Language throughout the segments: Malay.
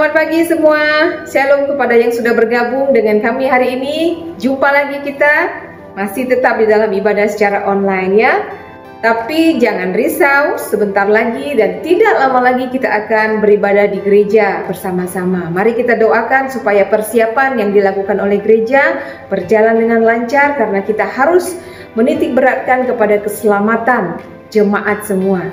Selamat pagi semua. Shalom kepada yang sudah bergabung dengan kami hari ini. Jumpa lagi kita masih tetap di dalam ibadah secara online ya. Tapi jangan risau, sebentar lagi dan tidak lama lagi kita akan beribadah di gereja bersama-sama. Mari kita doakan supaya persiapan yang dilakukan oleh gereja berjalan dengan lancar, karena kita harus menitik beratkan kepada keselamatan jemaat semua.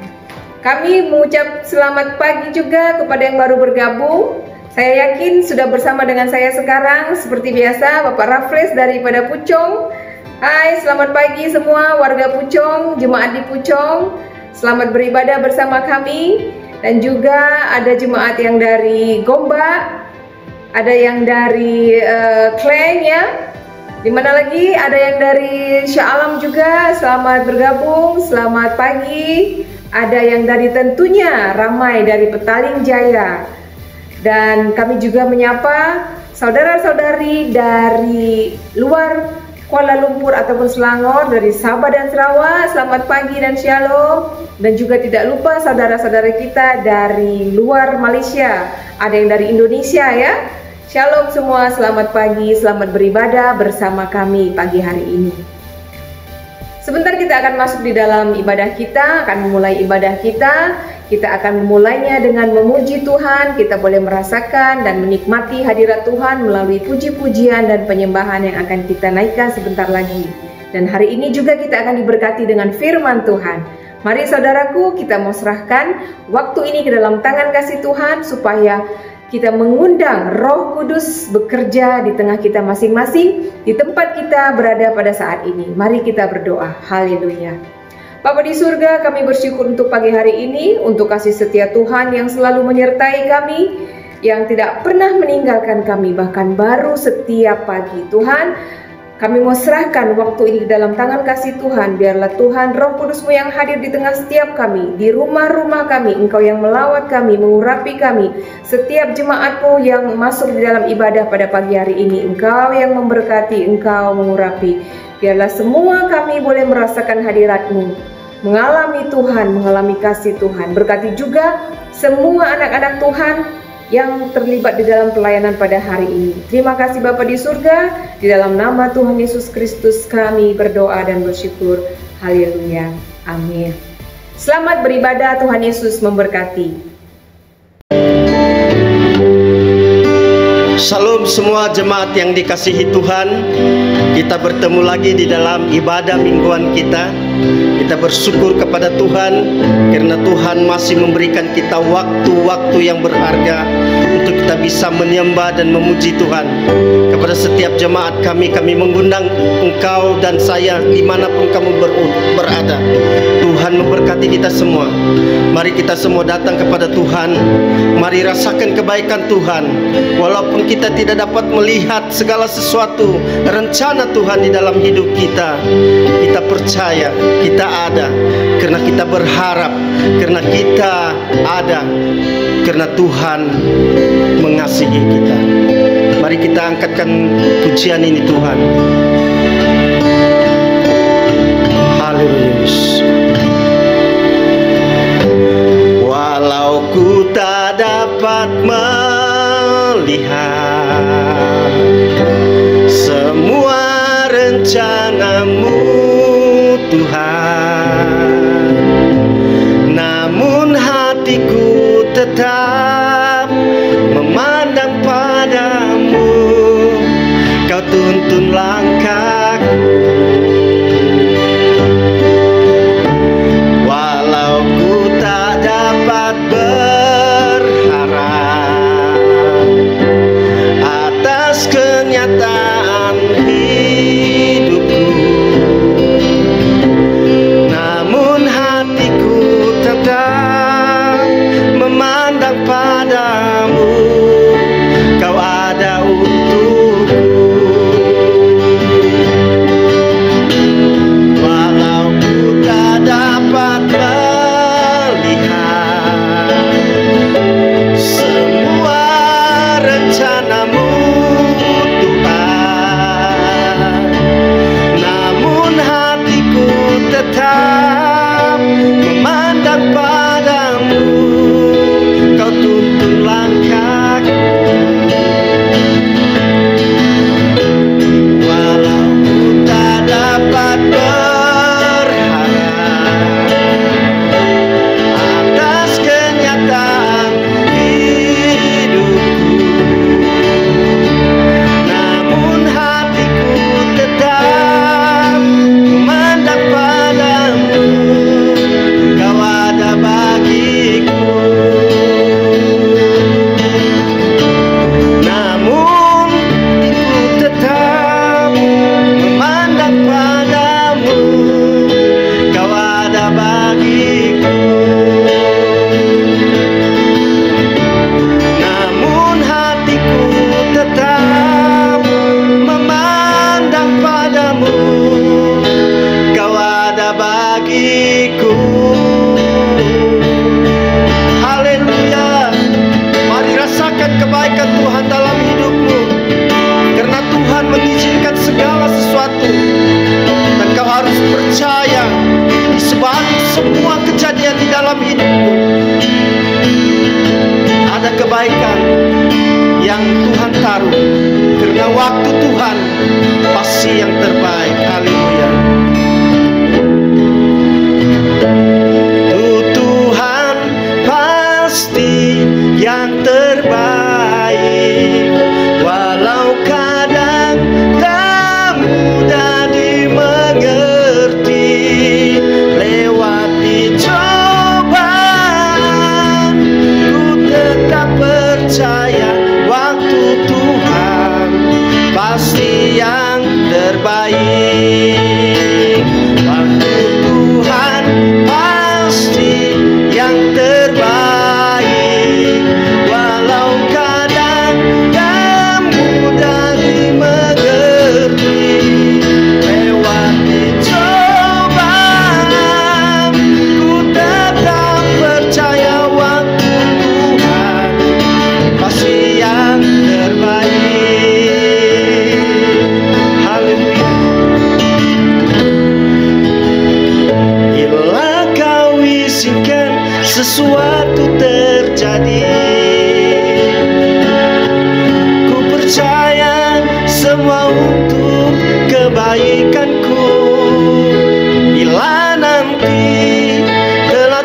Kami mengucap selamat pagi juga kepada yang baru bergabung. Saya yakin sudah bersama dengan saya sekarang seperti biasa Bapak Raffles daripada Pucong. Hai, selamat pagi semua warga Pucong, jemaat di Pucong. Selamat beribadah bersama kami. Dan juga ada jemaat yang dari Gombak, ada yang dari Kleng ya. Dimana lagi ada yang dari Shah Alam juga. Selamat bergabung, selamat pagi. Ada yang dari tentunya ramai dari Petaling Jaya. Dan kami juga menyapa saudara-saudari dari luar Kuala Lumpur ataupun Selangor, dari Sabah dan Sarawak. Selamat pagi dan shalom. Dan juga tidak lupa saudara-saudara kita dari luar Malaysia. Ada yang dari Indonesia ya. Shalom semua, selamat pagi, selamat beribadah bersama kami pagi hari ini. Sebentar kita akan masuk di dalam ibadah kita, akan memulai ibadah kita. Kita akan memulainya dengan memuji Tuhan. Kita boleh merasakan dan menikmati hadirat Tuhan melalui puji-pujian dan penyembahan yang akan kita naikkan sebentar lagi. Dan hari ini juga kita akan diberkati dengan firman Tuhan. Mari saudaraku, kita mau serahkan waktu ini ke dalam tangan kasih Tuhan supaya kita mengundang Roh Kudus bekerja di tengah kita masing-masing, di tempat kita berada pada saat ini. Mari kita berdoa. Haleluya. Bapa di surga, kami bersyukur untuk pagi hari ini, untuk kasih setia Tuhan yang selalu menyertai kami, yang tidak pernah meninggalkan kami, bahkan baru setiap pagi. Tuhan, kami mau serahkan waktu ini dalam tangan kasih Tuhan. Biarlah Tuhan Roh Kudus-Mu yang hadir di tengah setiap kami, di rumah-rumah kami. Engkau yang melawat kami, mengurapi kami. Setiap jemaat-Mu yang masuk di dalam ibadah pada pagi hari ini, Engkau yang memberkati, Engkau mengurapi. Biarlah semua kami boleh merasakan hadirat-Mu, mengalami Tuhan, mengalami kasih Tuhan. Berkati juga semua anak-anak Tuhan yang terlibat di dalam pelayanan pada hari ini. Terima kasih Bapa di surga, di dalam nama Tuhan Yesus Kristus kami berdoa dan bersyukur. Haleluya. Amin. Selamat beribadah, Tuhan Yesus memberkati. Salam semua jemaat yang dikasihi Tuhan. Kita bertemu lagi di dalam ibadah mingguan kita. Kita bersyukur kepada Tuhan karena Tuhan masih memberikan kita waktu-waktu yang berharga untuk kita bisa menyembah dan memuji Tuhan. Kepada setiap jemaat kami mengundang engkau dan saya dimanapun kamu berada. Tuhan memberkati kita semua. Mari kita semua datang kepada Tuhan. Mari rasakan kebaikan Tuhan. Walaupun kita tidak dapat melihat segala sesuatu rencana Tuhan di dalam hidup kita, kita percaya kita ada karena kita berharap, karena kita ada karena Tuhan mengasihi kita. Mari kita angkatkan pujian ini Tuhan. Haleluya. Walau ku tak dapat melihat semua rencana-Mu Tuhan, namun hatiku tetap memandang padamu. Kau tuntun langkahku, walau ku tak dapat berharap atas kenyataan hidupku, namun hatiku tetap memandang padamu. Kau ada untukku, walau ku tak dapat melihat semua rencana-Mu Tuhan, namun hatiku tetap memandang padamu. Kau tuntun langkahku,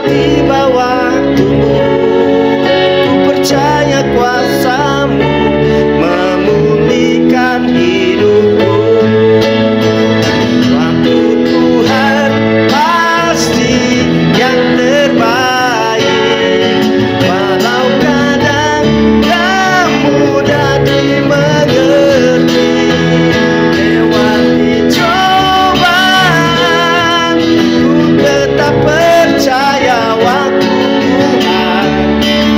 tiba waktumu, ku percaya kuasamu memulihkan hidupku. Waktu Tuhan pasti yang terbaik, walau kadang tak mudah dimengerti. Lewati cobaan, ku tetap percaya waktu Tuhan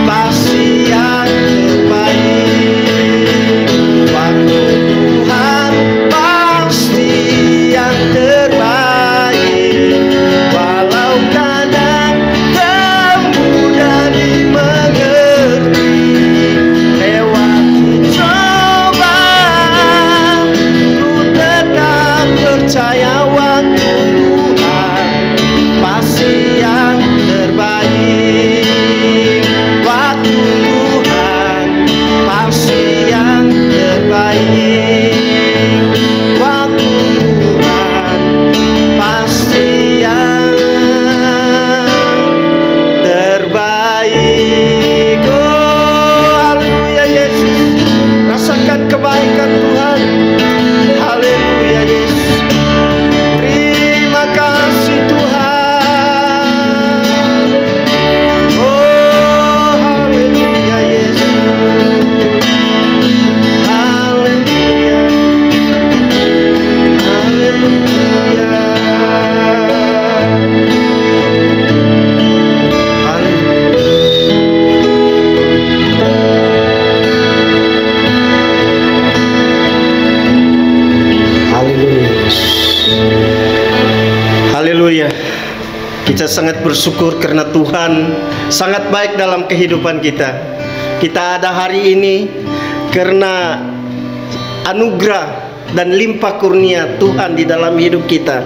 pasti yang terbaik. Waktu Tuhan pasti yang terbaik, walau kadang tak mudah dimengerti. Lewati cobaan, ku tetap percaya waktu Tuhan pasti yang terbaik. Waktu Tuhan pasti yang terbaik. Waktu Tuhan pasti yang terbaik. Oh, haleluya Yesus. Rasakan kebaikan Tuhan. Haleluya Yesus. Terima kasih Tuhan. Oh, haleluya Yesus. Haleluya. Haleluya. Haleluya. Haleluya. Kita sangat bersyukur karena Tuhan sangat baik dalam kehidupan kita. Kita ada hari ini karena anugerah dan limpah kurnia Tuhan di dalam hidup kita.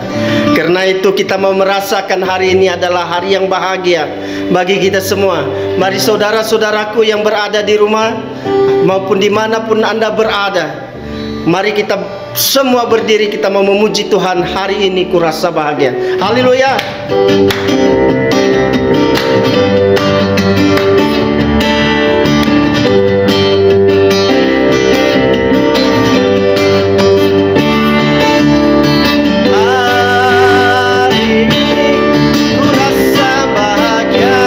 Karena itu kita mau merasakan hari ini adalah hari yang bahagia bagi kita semua. Mari saudara-saudaraku yang berada di rumah maupun dimanapun Anda berada, mari kita semua berdiri, kita mau memuji Tuhan. Hari ini kurasa bahagia. Haleluya. Hari ini kurasa bahagia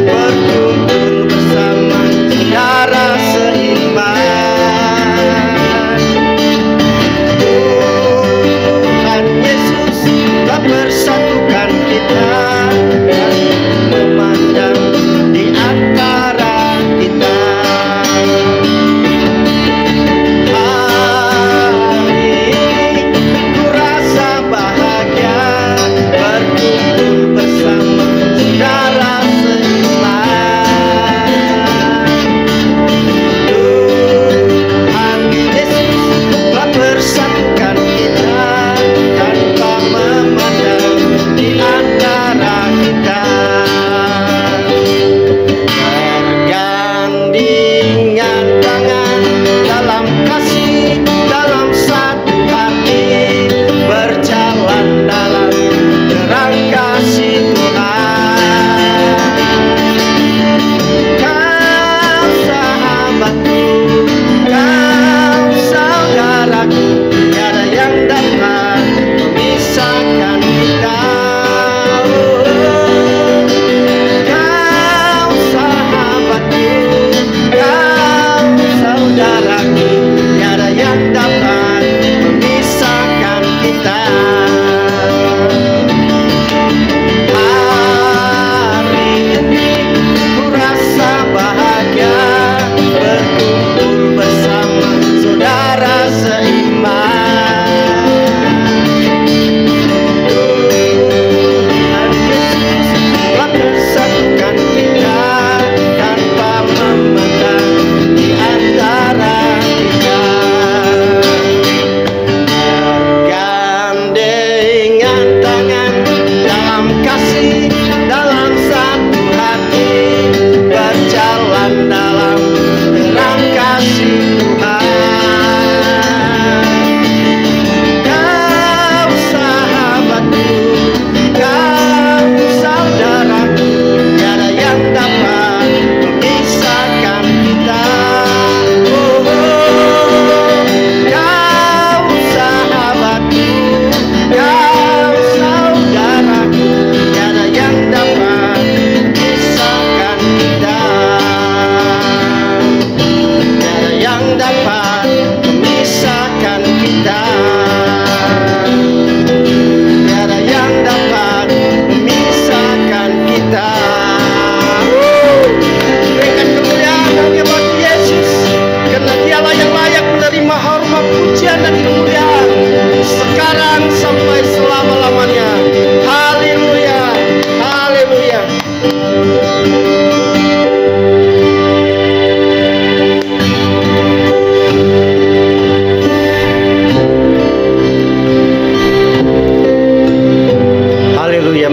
berkumpul bersama saudara seiman. Tuhan Yesus telah bersatukan kita dan memandang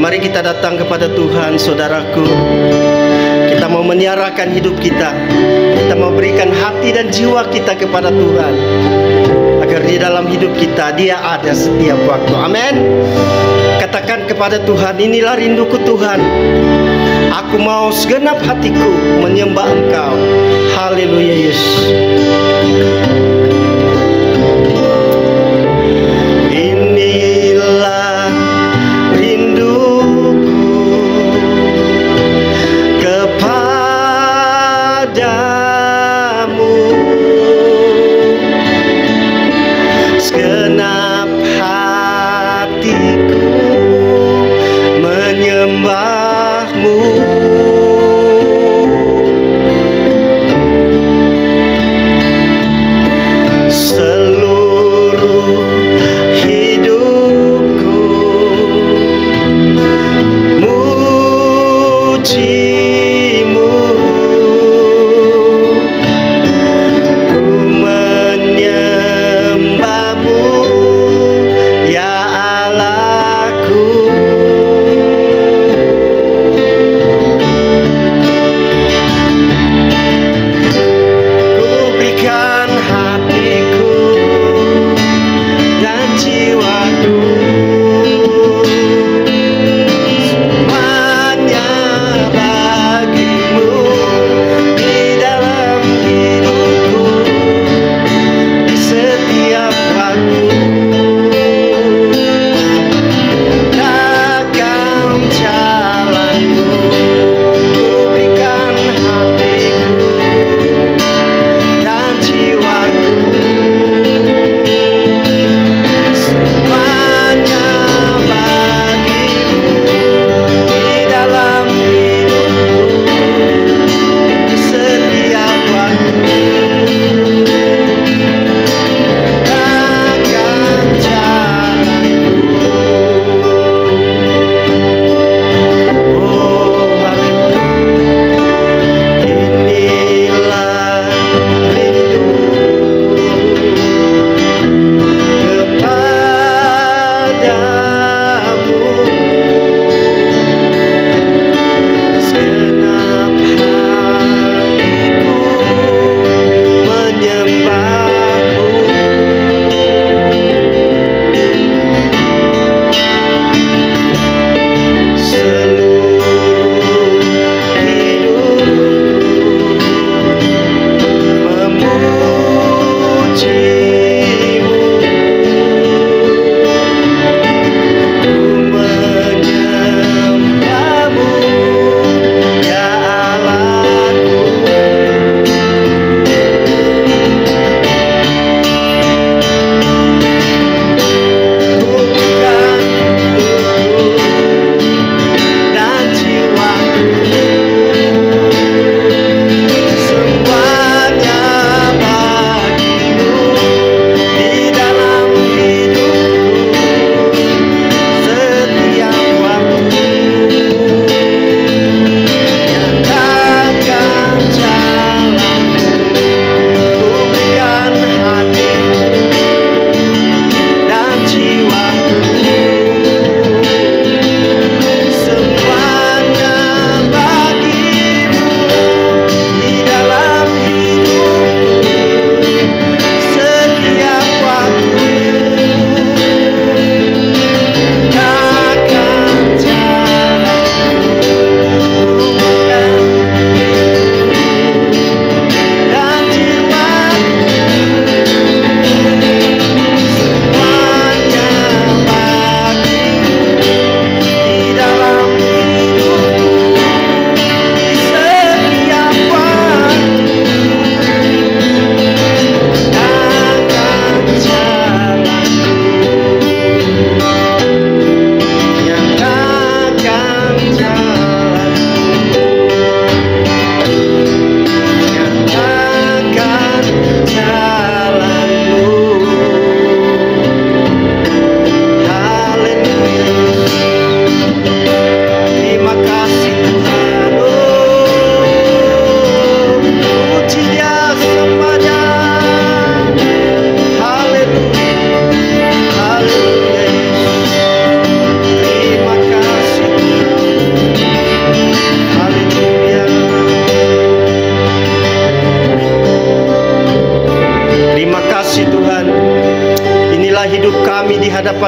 mari kita datang kepada Tuhan, saudaraku. Kita mau menyerahkan hidup kita. Kita mau berikan hati dan jiwa kita kepada Tuhan, agar di dalam hidup kita Dia ada setiap waktu. Amin. Katakan kepada Tuhan, inilah rinduku Tuhan. Aku mau segenap hatiku menyembah Engkau. Haleluya Yesus. Inilah rinduku kepadamu, segenap hatiku menyembahmu. Seluruh hidupku mujimu, ku menyembahmu ya Allahku. Ku berikan hatiku dan jiwaku, semuanya bagimu di dalam hidupku, di setiap waktu.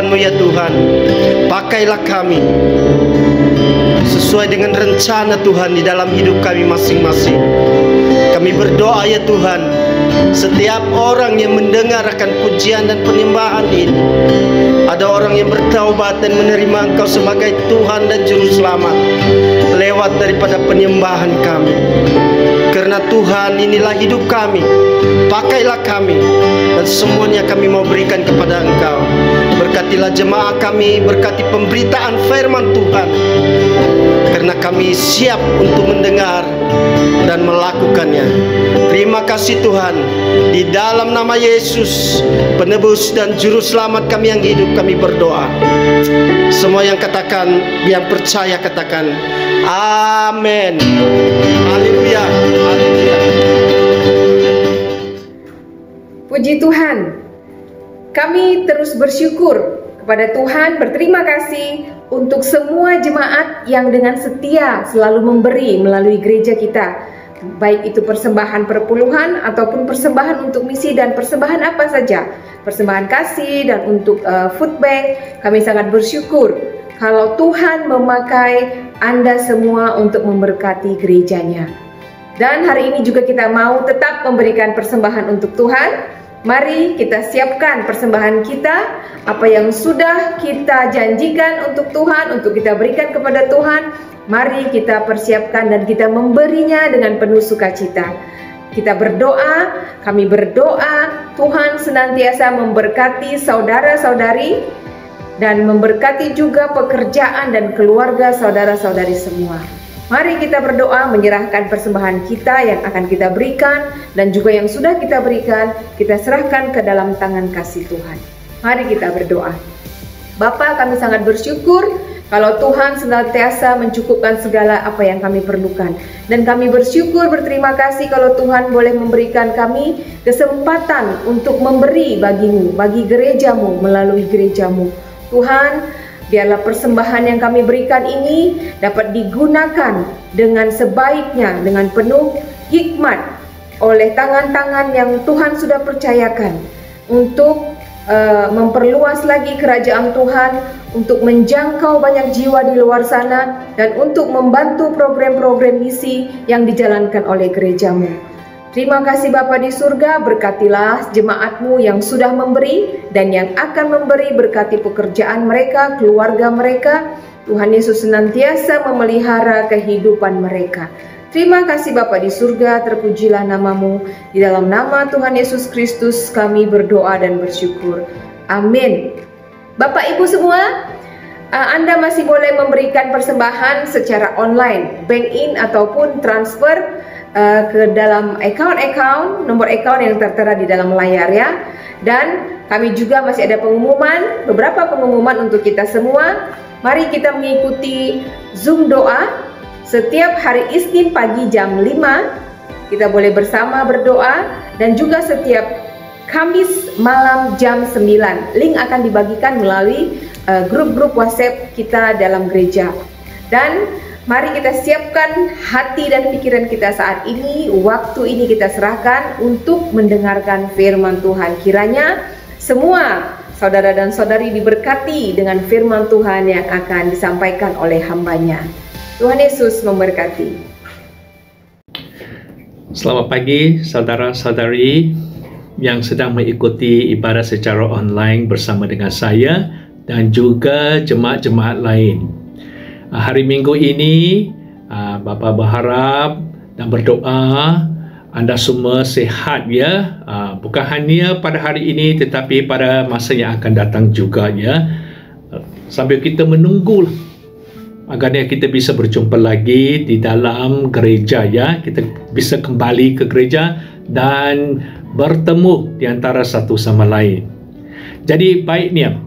firman-Mu ya Tuhan. Pakailah kami sesuai dengan rencana Tuhan di dalam hidup kami masing-masing. Kami berdoa ya Tuhan, setiap orang yang mendengar akan pujian dan penyembahan ini, ada orang yang bertaubat dan menerima Engkau sebagai Tuhan dan Juru Selamat lewat daripada penyembahan kami. Karena Tuhan, inilah hidup kami. Pakailah kami, dan semuanya kami mau berikan kepada Engkau. Berkatilah jemaah kami, berkati pemberitaan firman Tuhan, karena kami siap untuk mendengar dan melakukannya. Terima kasih Tuhan. Di dalam nama Yesus, penebus dan juru selamat kami yang hidup, kami berdoa. Semua yang katakan, yang percaya katakan amin. Haleluya. Haleluya. Puji Tuhan. Kami terus bersyukur kepada Tuhan, berterima kasih untuk semua jemaat yang dengan setia selalu memberi melalui gereja kita, baik itu persembahan perpuluhan ataupun persembahan untuk misi dan persembahan apa saja, persembahan kasih dan untuk food bank. Kami sangat bersyukur kalau Tuhan memakai Anda semua untuk memberkati gerejanya. Dan hari ini juga kita mau tetap memberikan persembahan untuk Tuhan. Mari kita siapkan persembahan kita, apa yang sudah kita janjikan untuk Tuhan, untuk kita berikan kepada Tuhan. Mari kita persiapkan dan kita memberinya dengan penuh sukacita. Kita berdoa, kami berdoa Tuhan senantiasa memberkati saudara-saudari dan memberkati juga pekerjaan dan keluarga saudara-saudari semua. Mari kita berdoa menyerahkan persembahan kita yang akan kita berikan dan juga yang sudah kita berikan, kita serahkan ke dalam tangan kasih Tuhan. Mari kita berdoa. Bapa, kami sangat bersyukur kalau Tuhan senantiasa mencukupkan segala apa yang kami perlukan. Dan kami bersyukur, berterima kasih kalau Tuhan boleh memberikan kami kesempatan untuk memberi bagimu, bagi gerejamu, melalui gerejamu. Tuhan, biarlah persembahan yang kami berikan ini dapat digunakan dengan sebaiknya, dengan penuh hikmat oleh tangan-tangan yang Tuhan sudah percayakan untuk memperluas lagi kerajaan Tuhan, untuk menjangkau banyak jiwa di luar sana, dan untuk membantu program-program misi yang dijalankan oleh gerejamu. Terima kasih Bapa di surga, berkatilah jemaatmu yang sudah memberi dan yang akan memberi, berkati pekerjaan mereka, keluarga mereka. Tuhan Yesus senantiasa memelihara kehidupan mereka. Terima kasih Bapa di surga, terpujilah namamu. Di dalam nama Tuhan Yesus Kristus kami berdoa dan bersyukur. Amin. Bapak Ibu semua, Anda masih boleh memberikan persembahan secara online, bank in ataupun transfer ke dalam account, nomor account yang tertera di dalam layar ya. Dan kami juga masih ada pengumuman, beberapa pengumuman untuk kita semua. Mari kita mengikuti Zoom doa setiap hari Isnin pagi jam 5. Kita boleh bersama berdoa, dan juga setiap Kamis malam jam 9. Link akan dibagikan melalui grup-grup WhatsApp kita dalam gereja. Dan mari kita siapkan hati dan pikiran kita saat ini, waktu ini kita serahkan untuk mendengarkan firman Tuhan. Kiranya semua saudara dan saudari diberkati dengan firman Tuhan yang akan disampaikan oleh hambanya. Tuhan Yesus memberkati. Selamat pagi saudara-saudari yang sedang mengikuti ibadah secara online bersama dengan saya dan juga jemaat-jemaat lain. Hari Minggu ini, Bapa berharap dan berdoa anda semua sihat ya. Bukan hanya pada hari ini tetapi pada masa yang akan datang juga ya. Sambil kita menunggu agarnya kita bisa berjumpa lagi di dalam gereja ya. Kita bisa kembali ke gereja dan bertemu di antara satu sama lain. Jadi baiknya,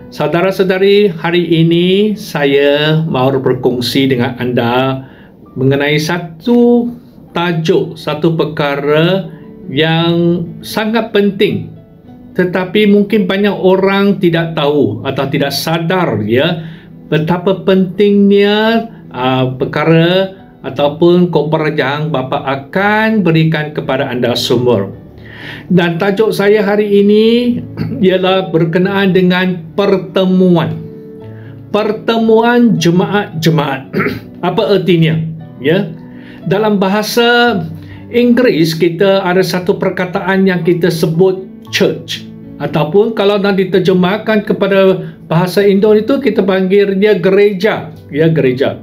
saudara-saudari, hari ini saya mahu berkongsi dengan anda mengenai satu tajuk, satu perkara yang sangat penting, tetapi mungkin banyak orang tidak tahu atau tidak sadar ya betapa pentingnya perkara ataupun koper yang Bapa akan berikan kepada anda semua. Dan tajuk saya hari ini ialah berkenaan dengan pertemuan. Pertemuan jemaat-jemaat. Apa artinya? Ya. Dalam bahasa Inggeris kita ada satu perkataan yang kita sebut church, ataupun kalau nak diterjemahkan kepada bahasa Indo itu kita panggil dia gereja, ya, gereja.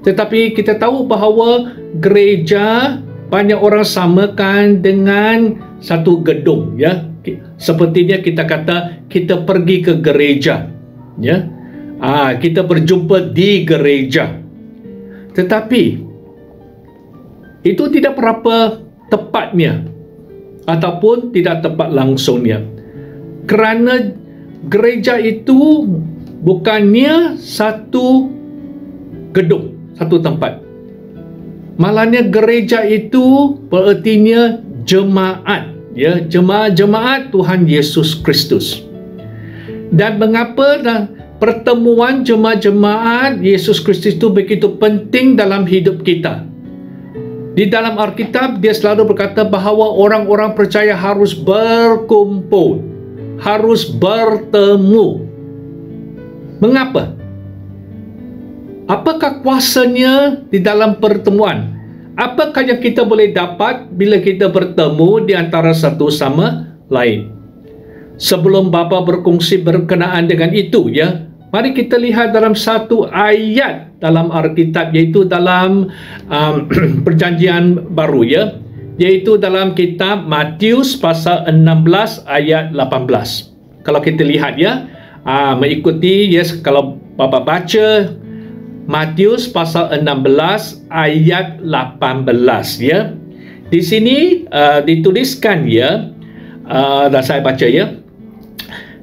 Tetapi kita tahu bahawa gereja banyak orang samakan dengan satu gedung, ya. Sepertinya kita kata kita pergi ke gereja, ya. Kita berjumpa di gereja. Tetapi itu tidak berapa tepatnya ataupun tidak tepat langsungnya, kerana gereja itu bukannya satu gedung, satu tempat. Malahnya gereja itu berartinya jemaat, ya, jemaat Tuhan Yesus Kristus. Dan mengapa pertemuan jemaat Yesus Kristus itu begitu penting dalam hidup kita? Di dalam Alkitab dia selalu berkata bahawa orang-orang percaya harus berkumpul, harus bertemu. Mengapa? Apakah kuasanya di dalam pertemuan? Apakah yang kita boleh dapat bila kita bertemu di antara satu sama lain? Sebelum Bapa berkongsi berkenaan dengan itu, ya, mari kita lihat dalam satu ayat dalam Alkitab, yaitu dalam Perjanjian Baru, ya, yaitu dalam kitab Matius pasal 16 ayat 18. Kalau kita lihat, ya, mengikuti, yes, kalau Bapa baca Matius pasal 16 ayat 18, ya. Di sini dituliskan, ya, dan saya baca, ya.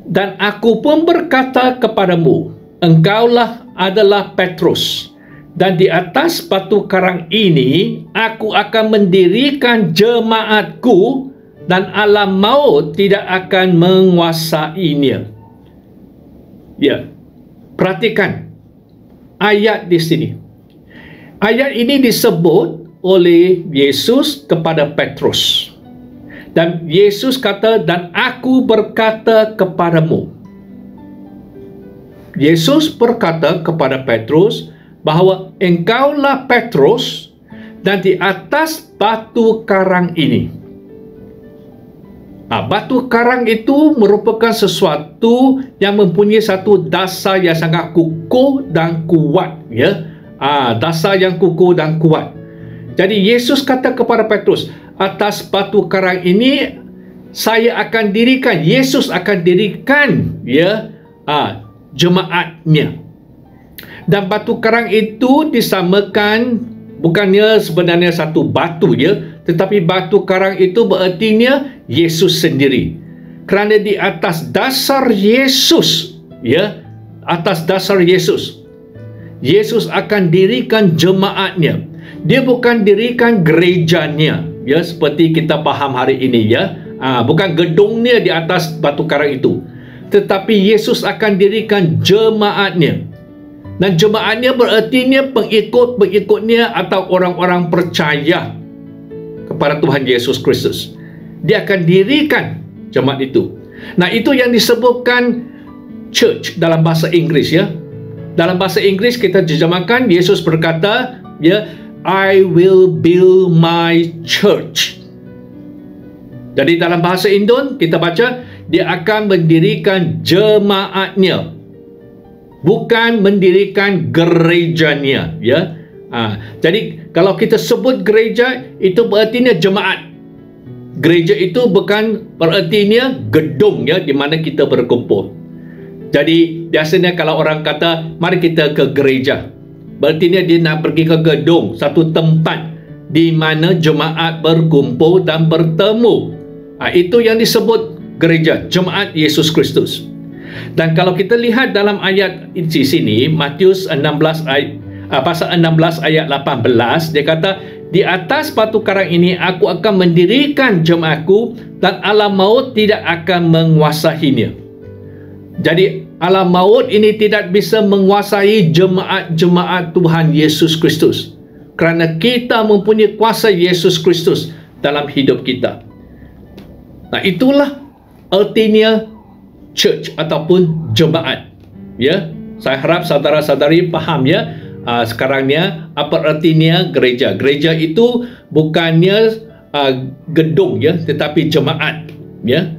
Dan aku pun berkata kepadamu, engkaulah adalah Petrus, dan di atas batu karang ini aku akan mendirikan jemaatku, dan alam maut tidak akan menguasainya. Ya, perhatikan ayat di sini. Ayat ini disebut oleh Yesus kepada Petrus. Dan Yesus kata, dan aku berkata kepadamu. Yesus berkata kepada Petrus bahawa engkaulah Petrus, dan di atas batu karang ini. Batu karang itu merupakan sesuatu yang mempunyai satu dasar yang sangat kukuh dan kuat, ya. Dasar yang kukuh dan kuat. Jadi Yesus kata kepada Petrus, atas batu karang ini saya akan dirikan, Yesus akan dirikan, ya, jemaatnya. Dan batu karang itu disamakan bukannya sebenarnya satu batu, ya, tetapi batu karang itu berartinya Yesus sendiri. Kerana di atas dasar Yesus, ya, atas dasar Yesus, Yesus akan dirikan jemaatnya. Dia bukan dirikan gerejanya, ya, seperti kita faham hari ini, ya. Bukan gedungnya di atas batu karang itu, tetapi Yesus akan dirikan jemaatnya. Dan jemaatnya berartinya pengikut-pengikutnya atau orang-orang percaya kepada Tuhan Yesus Kristus. Dia akan dirikan jemaat itu. Nah, itu yang disebutkan church dalam bahasa Inggris, ya. Dalam bahasa Inggris kita terjemahkan, Yesus berkata, ya, I will build my church. Jadi dalam bahasa Indon kita baca, dia akan mendirikan jemaatnya, bukan mendirikan gerejanya, ya. Jadi kalau kita sebut gereja, itu berartinya jemaat. Gereja itu bukan berartinya gedung, ya, di mana kita berkumpul. Jadi biasanya kalau orang kata mari kita ke gereja, berartinya dia nak pergi ke gedung, satu tempat di mana jemaat berkumpul dan bertemu. Itu yang disebut gereja, jemaat Yesus Kristus. Dan kalau kita lihat dalam ayat di sini, Matius 16 pasal 16 ayat 18, dia kata, di atas batu karang ini aku akan mendirikan jemaatku, dan alam maut tidak akan menguasainya. Jadi alam maut ini tidak bisa menguasai jemaat-jemaat Tuhan Yesus Kristus, kerana kita mempunyai kuasa Yesus Kristus dalam hidup kita. Nah, itulah artinya church ataupun jemaat. Ya, saya harap saudara-saudari faham ya. Sekarangnya apa artinya gereja? Gereja itu bukannya gedung ya, tetapi jemaat ya.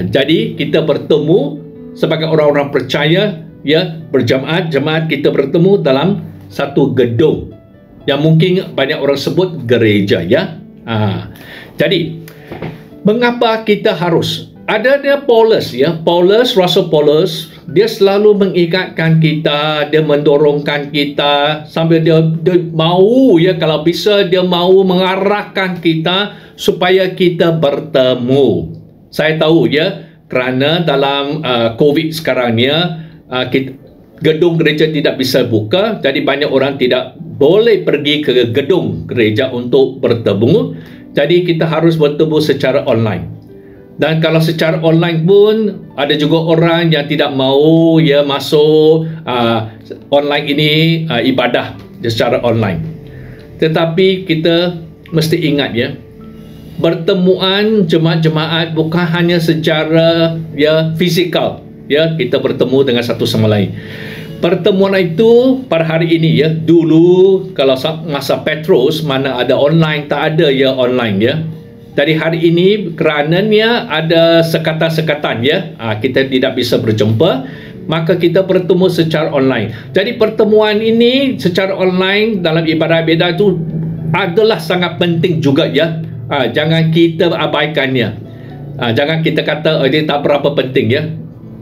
Jadi kita bertemu sebagai orang-orang percaya ya, berjemaat, jemaat kita bertemu dalam satu gedung yang mungkin banyak orang sebut gereja ya. Jadi mengapa kita harus ada Paulus ya, Rasul Paulus, dia selalu mengingatkan kita, dia mendorongkan kita sambil dia mau ya, kalau bisa dia mau mengarahkan kita supaya kita bertemu. Saya tahu ya, kerana dalam COVID sekarang ni gedung gereja tidak bisa buka, jadi banyak orang tidak boleh pergi ke gedung gereja untuk bertemu. Jadi kita harus bertemu secara online. Dan kalau secara online pun ada juga orang yang tidak mau ya masuk online ini ibadah secara online. Tetapi kita mesti ingat ya, pertemuan jemaat-jemaat bukan hanya secara ya fizikal ya, kita bertemu dengan satu sama lain. Pertemuan itu pada hari ini ya, dulu kalau masa Petrus mana ada online, tak ada ya online ya. Dari hari ini kerananya ada sekatan-sekatan ya, kita tidak bisa berjumpa, maka kita bertemu secara online. Jadi pertemuan ini secara online dalam ibadah beda itu adalah sangat penting juga ya. Jangan kita abaikannya. Jangan kita kata dia tak berapa penting ya.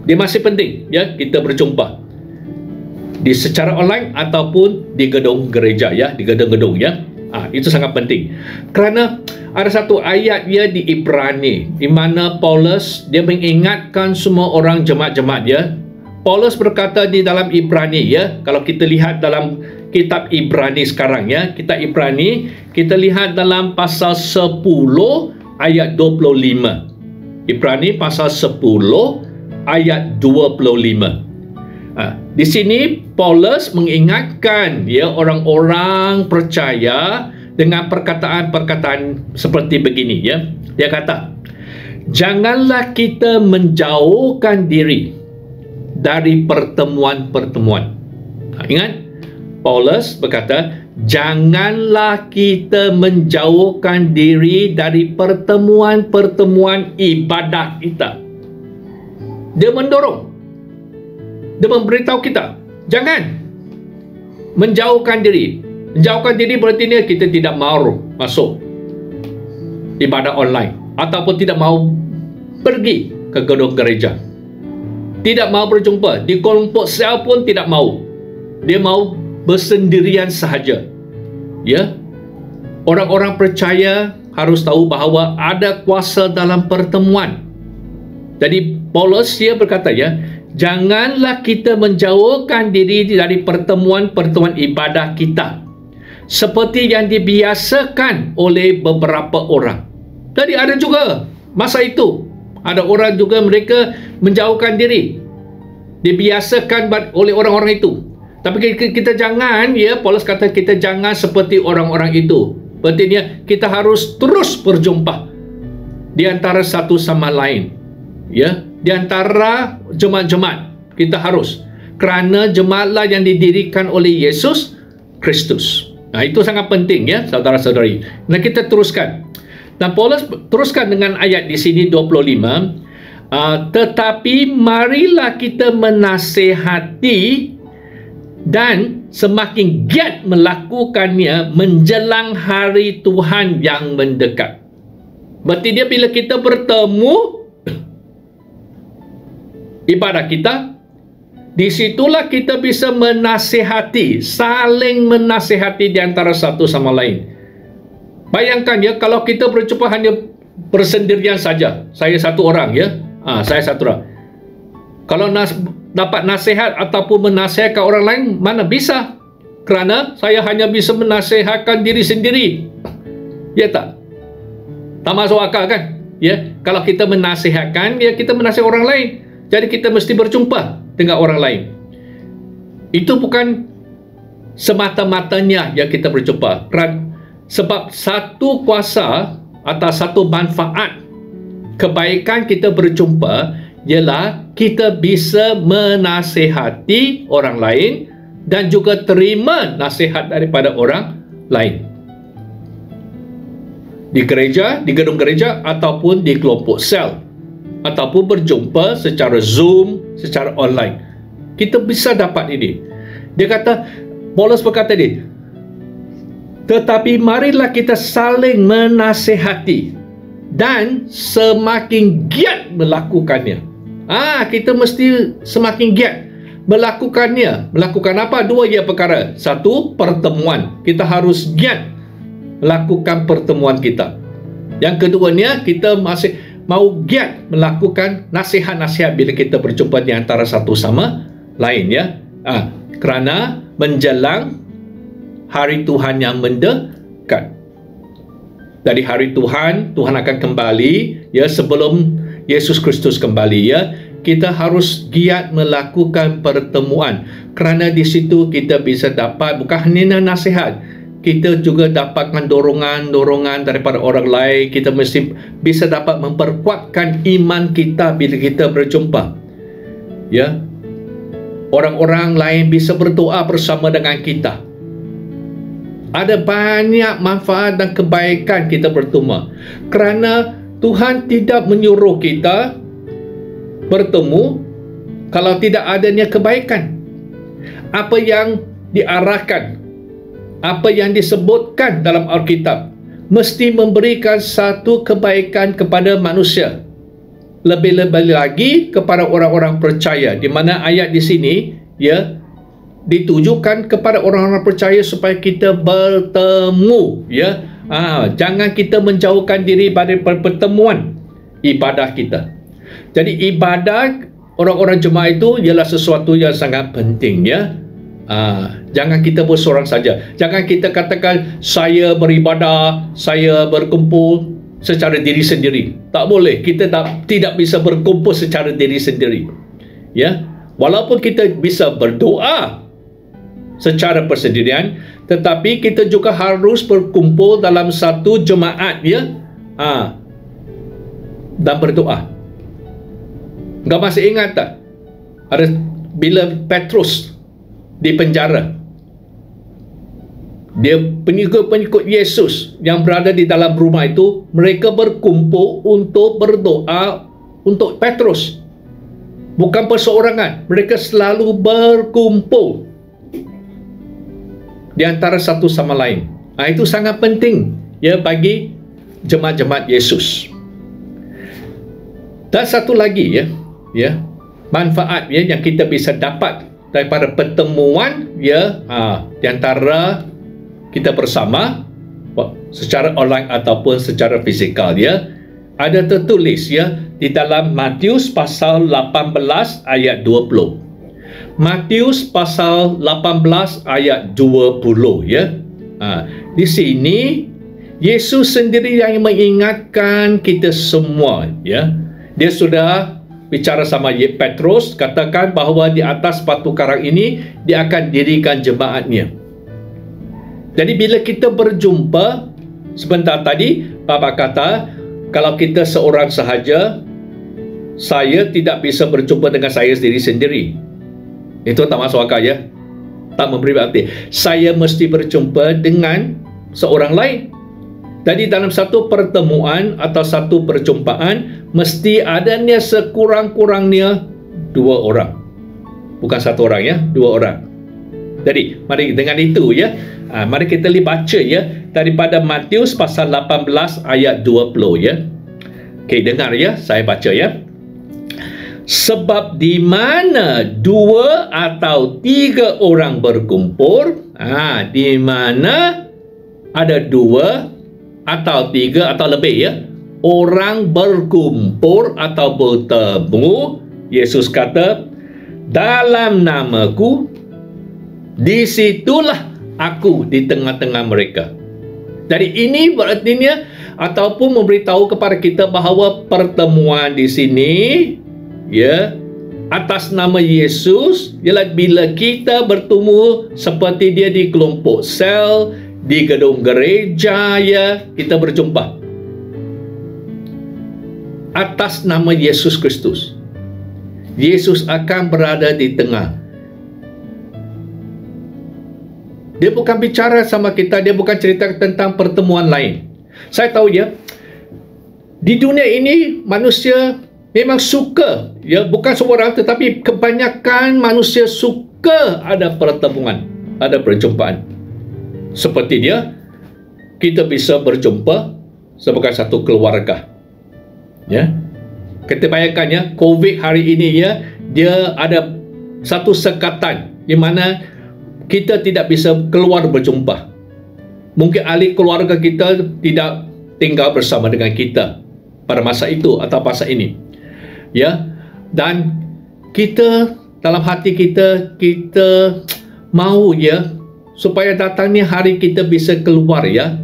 Dia masih penting ya, kita berjumpa di secara online ataupun di gedung gereja ya, di gedung-gedung ya. Itu sangat penting. Kerana ada satu ayat ya di Ibrani di mana Paulus dia mengingatkan semua orang jemaat-jemaat ya. Paulus berkata di dalam Ibrani ya, kalau kita lihat dalam kitab Ibrani sekarang ya, kitab Ibrani kita lihat dalam pasal 10 ayat 25. Ibrani pasal 10 ayat 25. Di sini Paulus mengingatkan ya orang-orang percaya dengan perkataan-perkataan seperti begini ya. Dia kata, janganlah kita menjauhkan diri dari pertemuan-pertemuan. Ingat, Paulus berkata, janganlah kita menjauhkan diri dari pertemuan-pertemuan ibadah kita. Dia mendorong, dia memberitahu kita, jangan menjauhkan diri. Menjauhkan diri berarti kita tidak mahu masuk ibadah online ataupun tidak mahu pergi ke gedung gereja, tidak mahu berjumpa di kelompok sel pun tidak mahu. Dia mahu bersendirian sahaja ya. Orang-orang percaya harus tahu bahawa ada kuasa dalam pertemuan. Jadi Paulus dia berkata ya, janganlah kita menjauhkan diri dari pertemuan-pertemuan ibadah kita seperti yang dibiasakan oleh beberapa orang. Jadi ada juga masa itu ada orang juga mereka menjauhkan diri, dibiasakan oleh orang-orang itu. Tapi kita jangan ya, Paulus kata kita jangan seperti orang-orang itu. Berarti kita harus terus berjumpa di antara satu sama lain ya, di antara jemaat-jemaat kita harus, kerana jemaatlah yang didirikan oleh Yesus Kristus. Itu sangat penting ya saudara-saudari. Nah kita teruskan. Dan Paulus teruskan dengan ayat di sini 25. Tetapi marilah kita menasihati dan semakin giat melakukannya menjelang hari Tuhan yang mendekat. Berarti dia bila kita bertemu ibadah kita, disitulah kita bisa menasihati, saling menasihati di antara satu sama lain. Bayangkan ya, kalau kita berjumpa hanya bersendirian saja, saya satu orang ya, saya satu orang. Kalau dapat nasihat ataupun menasihatkan orang lain, mana bisa? Kerana saya hanya bisa menasihatkan diri sendiri. Ya tak? Tak masuk akal kan? Ya, kalau kita menasihatkan, ya kita menasihat orang lain. Jadi kita mesti berjumpa dengan orang lain. Itu bukan semata-matanya yang kita berjumpa. Sebab satu kuasa atau satu manfaat kebaikan kita berjumpa, ialah kita bisa menasihati orang lain dan juga terima nasihat daripada orang lain. Di gereja, di gedung gereja ataupun di kelompok sel, ataupun berjumpa secara Zoom, secara online. Kita bisa dapat ini. Dia kata, Paulus berkata ini, tetapi marilah kita saling menasihati dan semakin giat melakukannya. Kita mesti semakin giat melakukannya. Melakukan apa? Dua perkara. Satu, pertemuan. Kita harus giat melakukan pertemuan kita. Yang keduanya, kita masih mau giat melakukan nasihat-nasihat bila kita berjumpa di antara satu sama lain, ya. Kerana menjelang hari Tuhan yang mendekat. Dari hari Tuhan, Tuhan akan kembali, ya, sebelum Yesus Kristus kembali, ya. Kita harus giat melakukan pertemuan. Kerana di situ kita bisa dapat bukan hanya nasihat, kita juga dapatkan dorongan-dorongan daripada orang lain. Kita mesti bisa dapat memperkuatkan iman kita bila kita berjumpa, ya. Orang-orang lain bisa berdoa bersama dengan kita. Ada banyak manfaat dan kebaikan kita bertemu. Kerana Tuhan tidak menyuruh kita bertemu kalau tidak adanya kebaikan. Apa yang diarahkan, apa yang disebutkan dalam Alkitab mesti memberikan satu kebaikan kepada manusia. Lebih-lebih lagi kepada orang-orang percaya, di mana ayat di sini, ya, ditujukan kepada orang-orang percaya supaya kita bertemu, ya. Jangan kita menjauhkan diri dari pertemuan ibadah kita. Jadi ibadah orang-orang jemaah itu ialah sesuatu yang sangat penting, ya. Jangan kita bersorang saja. Jangan kita katakan saya beribadah, saya berkumpul secara diri sendiri. Tak boleh. Kita tidak bisa berkumpul secara diri sendiri, ya. Walaupun kita bisa berdoa secara persendirian, tetapi kita juga harus berkumpul dalam satu jemaat, ya, dan berdoa. Enggak masih ingat tak? Ada bila Petrus di penjara, dia pengikut-pengikut Yesus yang berada di dalam rumah itu, mereka berkumpul untuk berdoa untuk Petrus. Bukan perseorangan, mereka selalu berkumpul di antara satu sama lain. Itu sangat penting, ya, bagi jemaat-jemaat Yesus. Dan satu lagi, ya, manfaat, ya, yang kita bisa dapat daripada pertemuan, ya, di antara kita bersama secara online ataupun secara fizikal, ya. Ada tertulis, ya, di dalam Matius pasal 18 ayat 20. Matius pasal 18 ayat 20, ya. Di sini Yesus sendiri yang mengingatkan kita semua, ya. Dia sudah bicara sama Petrus, katakan bahawa di atas batu karang ini dia akan dirikan jemaatnya. Jadi bila kita berjumpa, sebentar tadi Bapa kata, kalau kita seorang sahaja, saya tidak bisa berjumpa dengan saya sendiri. Itu tak masuk akal, ya. Tak memberi arti. Saya mesti berjumpa dengan seorang lain. Jadi dalam satu pertemuan atau satu perjumpaan, mesti adanya sekurang-kurangnya 2 orang. Bukan 1 orang, ya, 2 orang. Jadi mari dengan itu, ya, mari kita baca, ya, daripada Matius pasal 18 ayat 20, ya. Okey, dengar, ya, saya baca, ya. Sebab di mana 2 atau 3 orang berkumpul, di mana ada 2 atau 3 atau lebih, ya, orang berkumpul atau bertemu, Yesus kata, dalam namaku, disitulah aku di tengah-tengah mereka. Jadi ini berartinya ataupun memberitahu kepada kita bahawa pertemuan di sini, ya, atas nama Yesus, ialah bila kita bertemu seperti dia di kelompok sel, di gedung gereja, ya, kita berjumpa atas nama Yesus Kristus. Yesus akan berada di tengah. Dia bukan bicara sama kita, dia bukan cerita tentang pertemuan lain. Saya tahu ya, di dunia ini manusia memang suka, ya, bukan semua orang tetapi kebanyakan manusia suka ada pertemuan, ada perjumpaan. Seperti dia, kita bisa berjumpa sebagai satu keluarga. Ya. Kita bayangkan ya, COVID hari ini ya, dia ada satu sekatan di mana kita tidak bisa keluar berjumpa. Mungkin ahli keluarga kita tidak tinggal bersama dengan kita pada masa itu atau masa ini. Ya. Dan kita dalam hati kita mau ya supaya datangnya hari kita bisa keluar ya.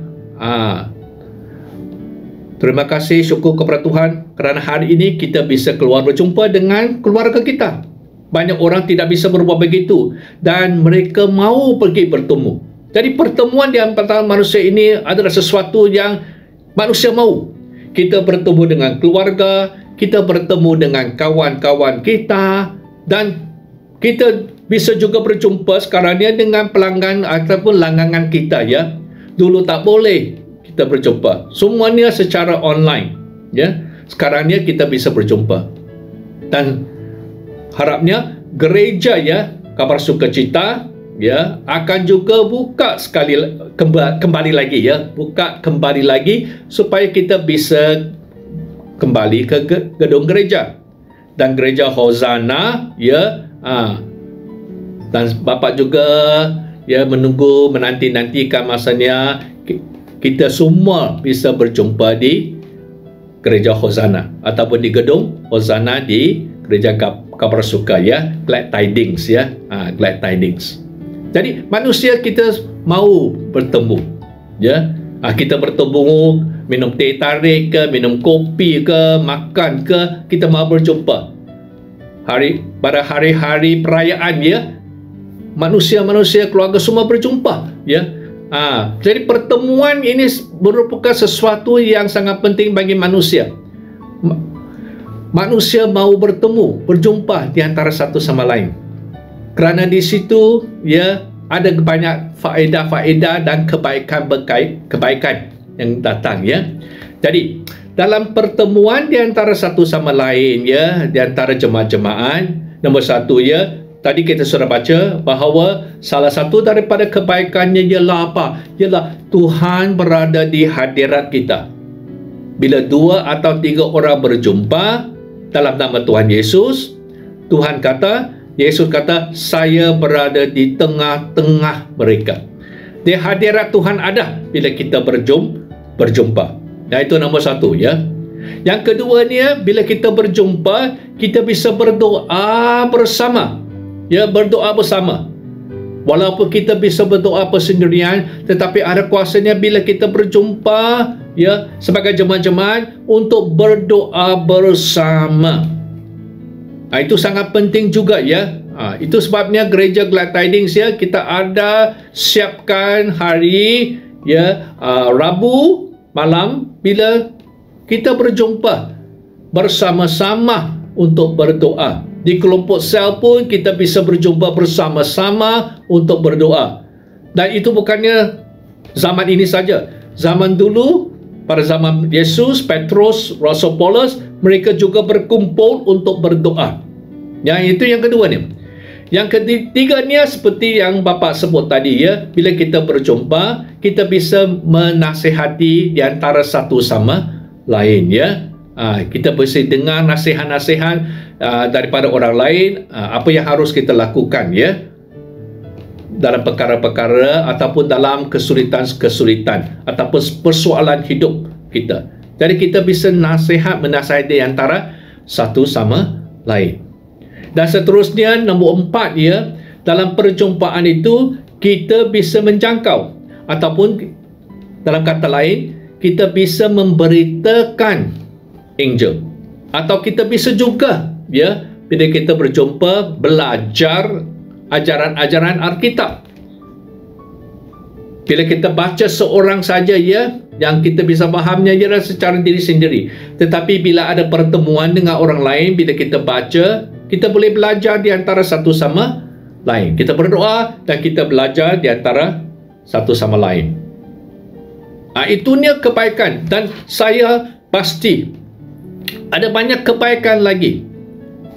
Terima kasih, syukur kepada Tuhan kerana hari ini kita bisa keluar berjumpa dengan keluarga kita. Banyak orang tidak bisa berbuat begitu dan mereka mau pergi bertemu. Jadi pertemuan di antara manusia ini adalah sesuatu yang manusia mau. Kita bertemu dengan keluarga, kita bertemu dengan kawan-kawan kita, dan kita bisa juga berjumpa sekarang ni dengan pelanggan ataupun langgangan kita ya. Dulu tak boleh kita berjumpa. Semuanya secara online ya. Sekarang ni kita bisa berjumpa. Dan harapnya gereja ya, Kabar Sukacita ya akan juga buka kembali lagi ya, buka kembali lagi supaya kita bisa kembali ke gedung gereja dan gereja Hosana ya. Dan Bapak juga ya menanti-nantikan masanya kita semua bisa berjumpa di gereja Hosana ataupun di gedung Hosana di gereja Kabar Suka ya, Glad Tidings ya, Glad Tidings. Jadi manusia kita mau bertemu ya, kita bertemu minum teh tarik ke, minum kopi ke, makan ke, kita mau berjumpa. Pada hari-hari perayaan ya, manusia-manusia keluarga semua berjumpa ya. Jadi pertemuan ini merupakan sesuatu yang sangat penting bagi manusia. Manusia mau bertemu, berjumpa di antara satu sama lain. Kerana di situ ya ada banyak faedah-faedah dan kebaikan yang datang ya. Jadi dalam pertemuan di antara satu sama lain ya, di antara jemaat-jemaat, nombor satu ya, tadi kita sudah baca bahawa salah satu daripada kebaikannya ialah apa? Ialah Tuhan berada di hadirat kita. Bila 2 atau 3 orang berjumpa dalam nama Tuhan Yesus, Yesus kata, saya berada di tengah-tengah mereka. Di hadirat Tuhan ada bila kita berjumpa. Nah, itu nombor satu ya. Yang keduanya, bila kita berjumpa, kita bisa berdoa bersama. Ya, berdoa bersama. Walaupun kita bisa berdoa persendirian, tetapi ada kuasanya bila kita berjumpa ya sebagai jemaat-jemaat untuk berdoa bersama. Itu sangat penting juga ya. Itu sebabnya gereja Glad Tidings ya, kita ada siapkan hari ya Rabu malam bila kita berjumpa bersama-sama untuk berdoa. Di kelompok sel pun kita bisa berjumpa bersama-sama untuk berdoa. Dan itu bukannya zaman ini saja. Zaman dulu, pada zaman Yesus, Petrus, Rasul Paulus, mereka juga berkumpul untuk berdoa. Yang itu yang kedua ni. Yang ketiganya seperti yang Bapak sebut tadi ya, bila kita berjumpa, kita bisa menasihati di antara satu sama lain ya. Kita bisa dengar nasihat-nasihat daripada orang lain, apa yang harus kita lakukan ya dalam perkara-perkara ataupun dalam kesulitan-kesulitan ataupun persoalan hidup kita. Jadi kita bisa menasihati antara satu sama lain. Dan seterusnya nombor 4 ya, dalam perjumpaan itu kita bisa menjangkau ataupun dalam kata lain kita bisa memberitakan Injil, atau kita bisa juga ya bila kita berjumpa belajar ajaran-ajaran Alkitab. Bila kita baca seorang saja ya, yang kita bisa fahamnya ialah secara diri sendiri. Tetapi bila ada pertemuan dengan orang lain, bila kita baca, kita boleh belajar di antara satu sama lain. Kita berdoa dan kita belajar di antara satu sama lain. Itunya kebaikan, dan saya pasti ada banyak kebaikan lagi.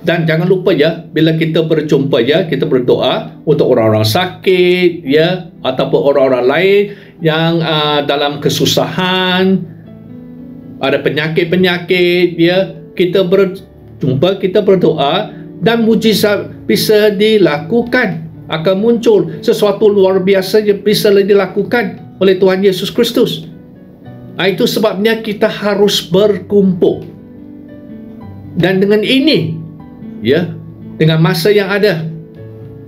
Dan jangan lupa ya, bila kita berjumpa ya, kita berdoa untuk orang-orang sakit ya, ataupun orang-orang lain yang dalam kesusahan, ada penyakit-penyakit ya, kita berjumpa, kita berdoa, dan mujizat bisa dilakukan, akan muncul sesuatu luar biasa yang bisa dilakukan oleh Tuhan Yesus Kristus. Itu sebabnya kita harus berkumpul. Dan dengan ini ya, dengan masa yang ada,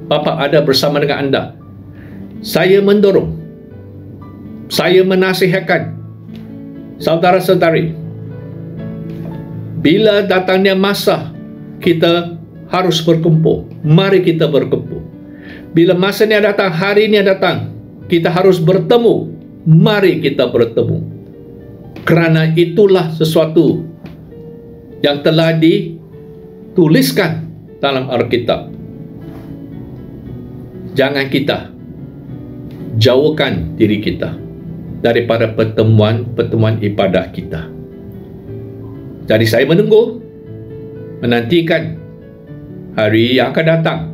Bapa ada bersama dengan anda. Saya mendorong, saya menasihatkan saudara-saudari, bila datangnya masa kita harus berkumpul, mari kita berkumpul. Bila masanya datang, hari ini datang, kita harus bertemu, mari kita bertemu. Kerana itulah sesuatu yang telah dituliskan dalam Alkitab. Jangan kita jauhkan diri kita daripada pertemuan-pertemuan ibadah kita. Jadi saya menantikan hari yang akan datang.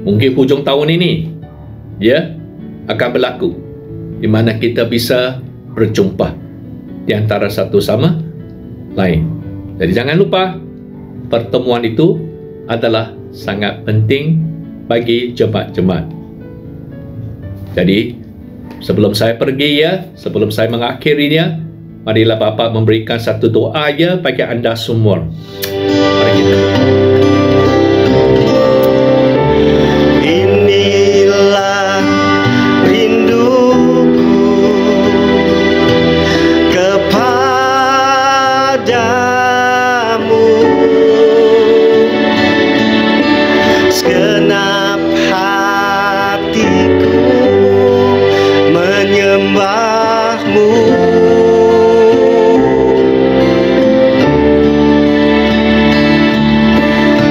Mungkin hujung tahun ini ya, akan berlaku, di mana kita bisa berjumpa di antara satu sama lain. Jadi jangan lupa, pertemuan itu adalah sangat penting bagi jemaat-jemaat. Jadi sebelum saya pergi ya, sebelum saya mengakhirinya, marilah Bapa memberikan satu doa ya bagi anda semua. Mari kita. Inilah rinduku kepadamu, segenap hatiku menyembahmu.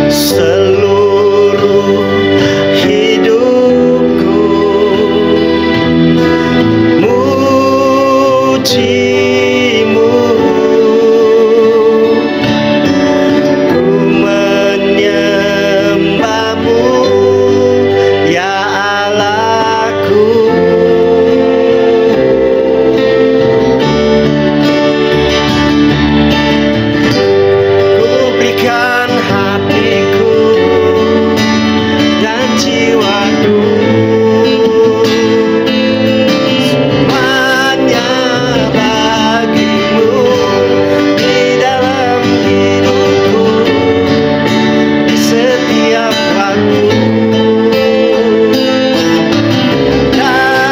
Seluruh hidupku mujimu, ku menyembahmu ya Allahku. Ku berikan hatiku dan jiwaku semuanya bagimu, di dalam hidupku, di setiap waktu. Dan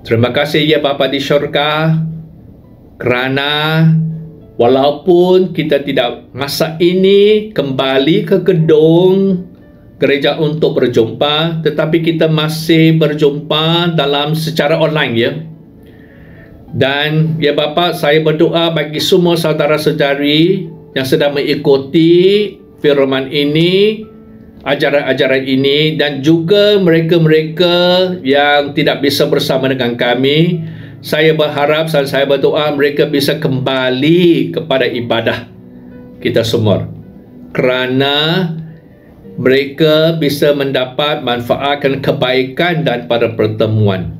Terima kasih ya Bapa di syurga, kerana walaupun kita tidak masa ini kembali ke gedung gereja untuk berjumpa, tetapi kita masih berjumpa dalam secara online ya. Dan ya Bapa, saya berdoa bagi semua saudara-saudari yang sedang mengikuti firman ini, ajaran-ajaran ini, dan juga mereka-mereka yang tidak bisa bersama dengan kami. Saya berharap dan saya berdoa mereka bisa kembali kepada ibadah kita semua, kerana mereka bisa mendapat manfaat dan kebaikan daripada pertemuan.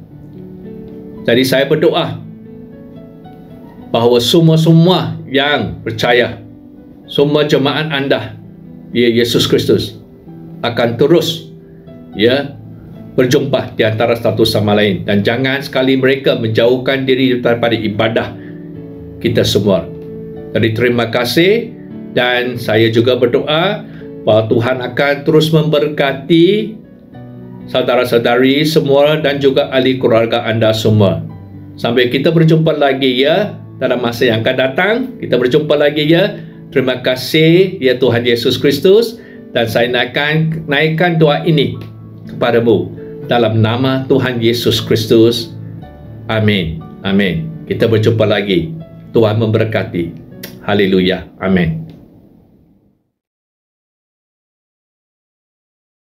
Jadi saya berdoa bahawa semua-semua yang percaya, semua jemaat anda, ya Yesus Kristus akan terus ya berjumpa di antara satu sama lain, dan jangan sekali mereka menjauhkan diri daripada ibadah kita semua. Jadi terima kasih, dan saya juga berdoa bahawa Tuhan akan terus memberkati saudara-saudari semua dan juga ahli keluarga anda semua. Sampai kita berjumpa lagi ya dalam masa yang akan datang. Kita berjumpa lagi ya. Terima kasih ya Tuhan Yesus Kristus, dan saya naikkan doa ini kepadamu dalam nama Tuhan Yesus Kristus. Amin. Amin. Kita berjumpa lagi. Tuhan memberkati. Haleluya. Amin.